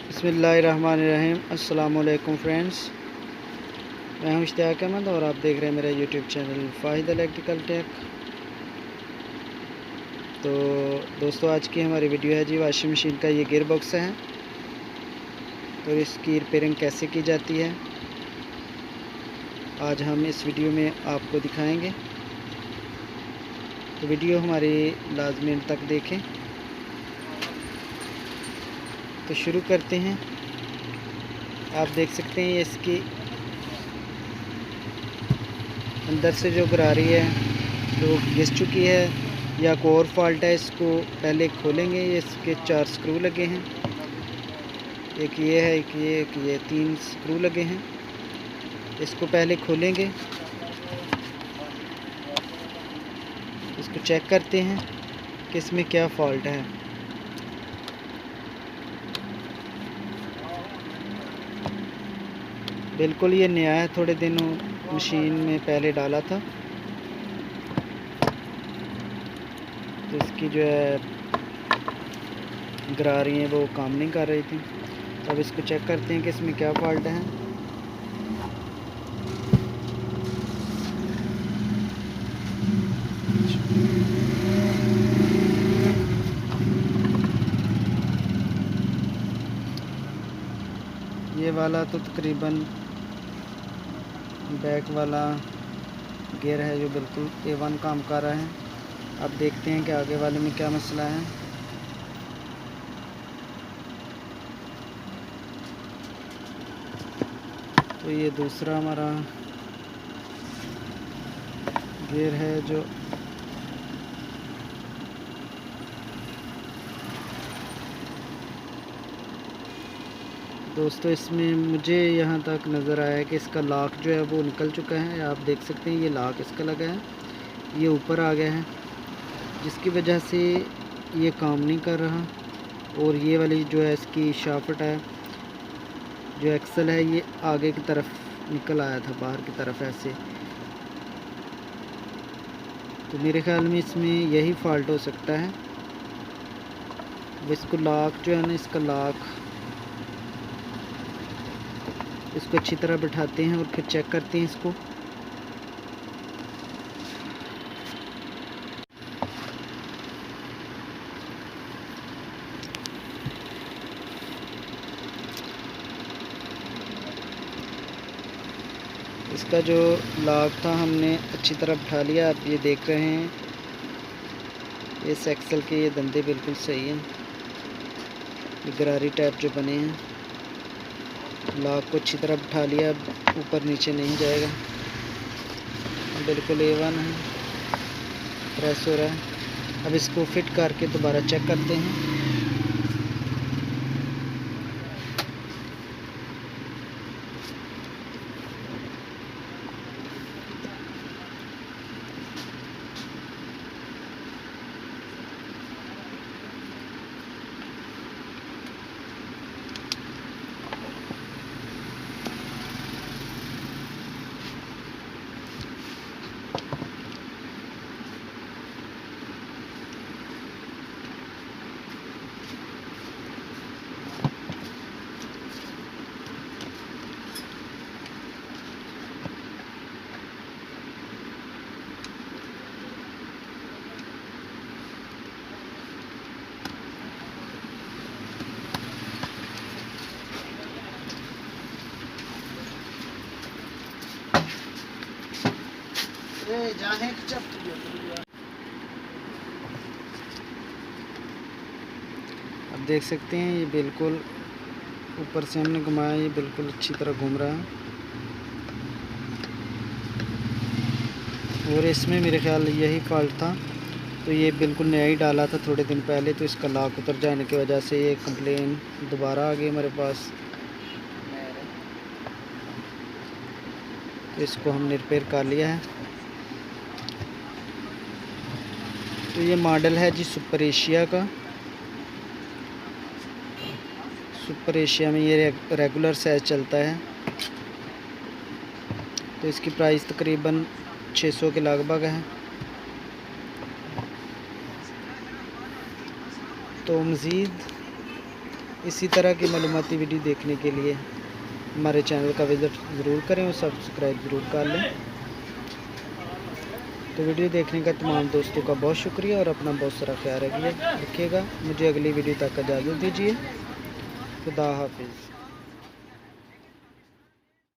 बिस्मिल्लाहिर्रहमानिर्रहीम। अस्सलामुअलैकुम फ्रेंड्स, मैं हूं इश्तियाक अहमद और आप देख रहे हैं मेरा यूट्यूब चैनल फ़ाहिद इलेक्ट्रिकल टेक। तो दोस्तों, आज की हमारी वीडियो है जी वॉशिंग मशीन का ये गियर बॉक्स है तो इसकी रिपेयरिंग कैसे की जाती है आज हम इस वीडियो में आपको दिखाएंगे। तो वीडियो हमारी लाजमी अंत तक देखें। तो शुरू करते हैं। आप देख सकते हैं इसकी अंदर से जो गरारी है जो घिस चुकी है या कोई और फॉल्ट है, इसको पहले खोलेंगे। ये इसके 4 स्क्रू लगे हैं, एक ये है, एक ये 3 स्क्रू लगे हैं। इसको पहले खोलेंगे, इसको चेक करते हैं कि इसमें क्या फॉल्ट है। बिल्कुल ये नया है, थोड़े दिनों मशीन में पहले डाला था। तो इसकी जो है गरारी है वो काम नहीं कर रही थी। तो अब इसको चेक करते हैं कि इसमें क्या फॉल्ट है। ये वाला तो तकरीबन बैक वाला गियर है जो बिल्कुल A1 काम कर रहा है। अब देखते हैं कि आगे वाले में क्या मसला है। तो ये दूसरा हमारा गियर है जो दोस्तों, इसमें मुझे यहाँ तक नज़र आया कि इसका लॉक जो है वो निकल चुका है। आप देख सकते हैं ये लॉक इसका लगा है, ये ऊपर आ गया है, जिसकी वजह से ये काम नहीं कर रहा। और ये वाली जो है इसकी शाफ्ट है, जो एक्सल है, ये आगे की तरफ निकल आया था, बाहर की तरफ ऐसे। तो मेरे ख्याल में इसमें यही फॉल्ट हो सकता है। वो इसको लॉक जो है ना, इसका लॉक इसको अच्छी तरह बिठाते हैं और फिर चेक करते हैं इसको। इसका जो लॉक था हमने अच्छी तरह बिठा लिया। आप ये देख रहे हैं इस एक्सल के ये दंदे बिल्कुल सही हैं, ये गरारी टाइप जो बने हैं। लॉक को अच्छी तरह बिठा लिया, ऊपर नीचे नहीं जाएगा, बिल्कुल A1 है, प्रेस हो रहा है। अब इसको फिट करके दोबारा चेक करते हैं। अब देख सकते हैं ये बिल्कुल ऊपर से हमने घुमाया, ये बिल्कुल अच्छी तरह घूम रहा है। और इसमें मेरे ख्याल यही फॉल्ट था। तो ये बिल्कुल नया ही डाला था थोड़े दिन पहले, तो इसका लॉक उतर जाने की वजह से ये कंप्लेन दोबारा आ गई हमारे पास। तो इसको हमने रिपेयर कर लिया है। तो ये मॉडल है जी सुपर एशिया का। सुपर एशिया में ये रेगुलर साइज चलता है। तो इसकी प्राइस तकरीबन 600 के लगभग है। तो मज़ीद इसी तरह की मालूमाती वीडियो देखने के लिए हमारे चैनल का विज़िट ज़रूर करें और सब्सक्राइब ज़रूर कर लें। तो वीडियो देखने का तमाम दोस्तों का बहुत शुक्रिया और अपना बहुत सारा ख्याल रखिएगा। मुझे अगली वीडियो तक इजाज़त दीजिए। खुदा हाफिज़।